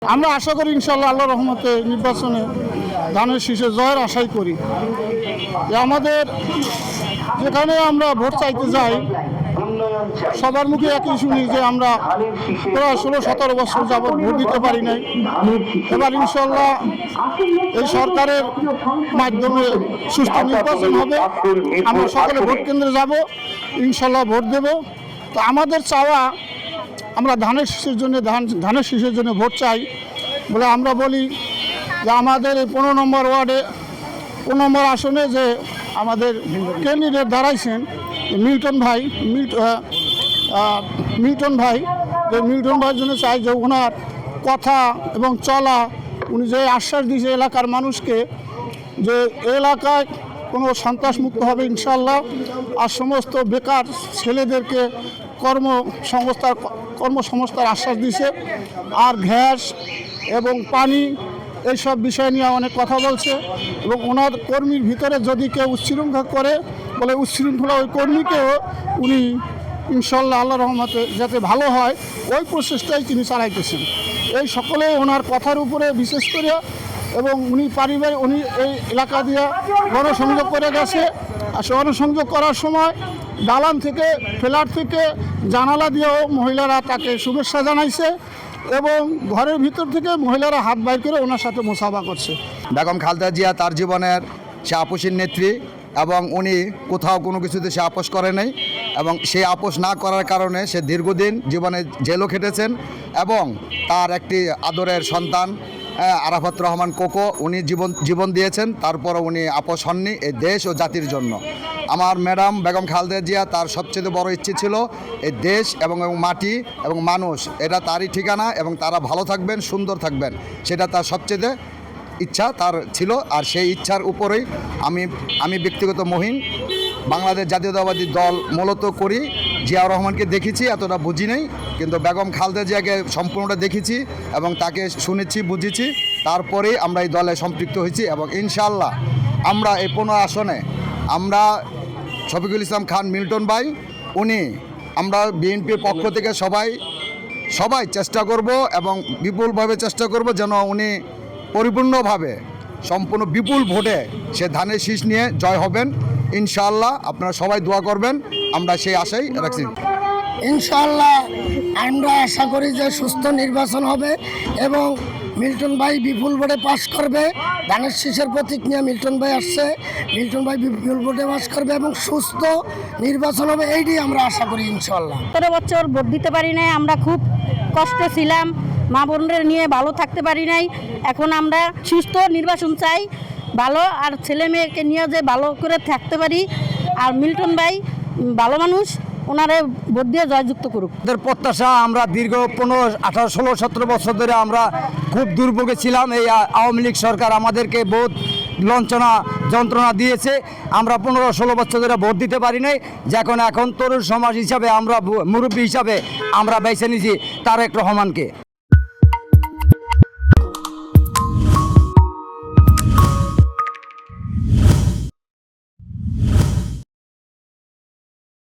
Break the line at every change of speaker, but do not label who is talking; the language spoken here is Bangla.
আমরা আশা করি ইনশাআল্লাহ আল্লাহর রহমতে নির্বাচনে ধানের শীষে জয়ের আশাই করি। যে আমাদের যেখানে আমরা ভোট চাইতে যাই সবার মুখে একই শুনি যে আমরা প্রায় 16-17 বছর যাবৎ ভোট দিতে পারি নাই। এবার ইনশাআল্লাহ এই সরকারের মাধ্যমে সুষ্ঠু নির্বাচন হবে। আমরা সকালে ভোট কেন্দ্রে যাব, ইনশাআল্লাহ ভোট দেব। তো আমাদের চাওয়া আমরা ধানের শীষের জন্য ভোট চাই বলে আমরা বলি যে আমাদের এই 15 নম্বর ওয়ার্ডে 15 নম্বর আসনে যে আমাদের ক্যান্ডিডেট দাঁড়াইছেন মিল্টন ভাইয়ের জন্য চাই যে ওনার কথা এবং চলা, উনি যে আশ্বাস দিয়েছে এলাকার মানুষকে যে এলাকায় কোনো সন্ত্রাসমুক্ত হবে ইনশাআল্লাহ, আর সমস্ত বেকার ছেলেদেরকে কর্মসংস্থার আশ্বাস দিয়েছে, আর গ্যাস এবং পানি এইসব বিষয় নিয়ে অনেক কথা বলছে। এবং ওনার কর্মীর ভিতরে যদি কেউ উচ্ছৃঙ্খলা করে বলে উচ্ছৃঙ্খলা ওই কর্মীকেও উনি ইনশাআল্লাহ আল্লাহ রহমতে যাতে ভালো হয় ওই প্রচেষ্টাই তিনি চালাইতেছেন। এই সকলে ওনার কথার উপরে বিশেষ করে এবং উনি এই এলাকা দিয়ে গণসংযোগ করে গেছে। আর গণসংযোগ করার সময় দালান থেকে ফ্ল্যাট থেকে জানালা দিয়েও মহিলারা তাকে শুভেচ্ছা জানাইছে এবং ঘরের ভিতর থেকে মহিলারা হাত বাইর করে ওনার সাথে মোসাফা করছে।
বেগম খালেদা জিয়া তার জীবনের সে আপোষের নেত্রী এবং উনি কোথাও কোনো কিছুতে সে আপোষ করে নাই এবং সে আপোষ না করার কারণে সে দীর্ঘদিন জীবনে জেলও খেটেছেন এবং তার একটি আদরের সন্তান আরাফাত রহমান কোকো উনি জীবন দিয়েছেন, তারপরও উনি আপোষ হননি এই দেশ ও জাতির জন্য। আমার ম্যাডাম বেগম খালেদা জিয়া তার সবচেয়ে বড় ইচ্ছে ছিল এই দেশ এবং মাটি এবং মানুষ, এটা তারই ঠিকানা এবং তারা ভালো থাকবেন, সুন্দর থাকবেন, সেটা তার সবচেয়ে ইচ্ছা তার ছিল। আর সেই ইচ্ছার উপরেই আমি ব্যক্তিগত মহিন বাংলাদেশ জাতীয়তাবাদী দল মূলত করি। জিয়াউর রহমানকে দেখেছি, এতটা বুঝি নাই, কিন্তু বেগম খালেদা জিয়াকে সম্পূর্ণটা দেখেছি এবং তাকে শুনেছি, বুঝেছি, তারপরেই আমরা এই দলে সম্পৃক্ত হয়েছি। এবং ইনশাআল্লাহ আমরা এই 15 আসনে আমরা শফিকুল ইসলাম খান মিল্টন ভাই আমরা বিএনপির পক্ষ থেকে সবাই চেষ্টা করব এবং বিপুলভাবে চেষ্টা করব যেন উনি পরিপূর্ণভাবে সম্পূর্ণ বিপুল ভোটে সে ধানের শীষ নিয়ে জয় হবেন ইনশাআল্লাহ। আপনারা সবাই দোয়া করবেন, আমরা সেই আশাই রাখছি।
ইনশাআল্লাহ আমরা আশা করি যে সুস্থ নির্বাচন হবে এবং মিল্টন ভাই বিপুল ভোটে পাশ করবে। ধানের শীষের প্রতীক নিয়ে মিল্টন ভাই আসছে, মিল্টন ভাই বিপুল ভোটে পাশ করবে এবং সুস্থ নির্বাচন হবে, এইটাই আমরা আশা করি ইনশাআল্লাহ।
17 বছর ভোট দিতে পারি নাই, আমরা খুব কষ্টে ছিলাম, মা বোনদের নিয়ে ভালো থাকতে পারি নাই। এখন আমরা সুস্থ নির্বাচন চাই, ভালো আর ছেলে মেয়েকে নিয়ে যে ভালো করে থাকতে পারি। আর মিল্টন ভাই ভালো মানুষ, ওনারে ভোট দিয়ে জয়যুক্ত করুক।
আমাদের প্রত্যাশা, আমরা দীর্ঘ 15, 18, 16, 17 বছর ধরে আমরা খুব দুর্ভোগে ছিলাম। এই আওয়ামী লীগ সরকার আমাদেরকে বহুত লঞ্চনা যন্ত্রণা দিয়েছে। আমরা 15-16 বছর ধরে ভোট দিতে পারি নাই, এখন তরুণ সমাজ হিসাবে আমরা মুরব্বী হিসাবে আমরা বেছে নিয়েছি তারেক রহমানকে।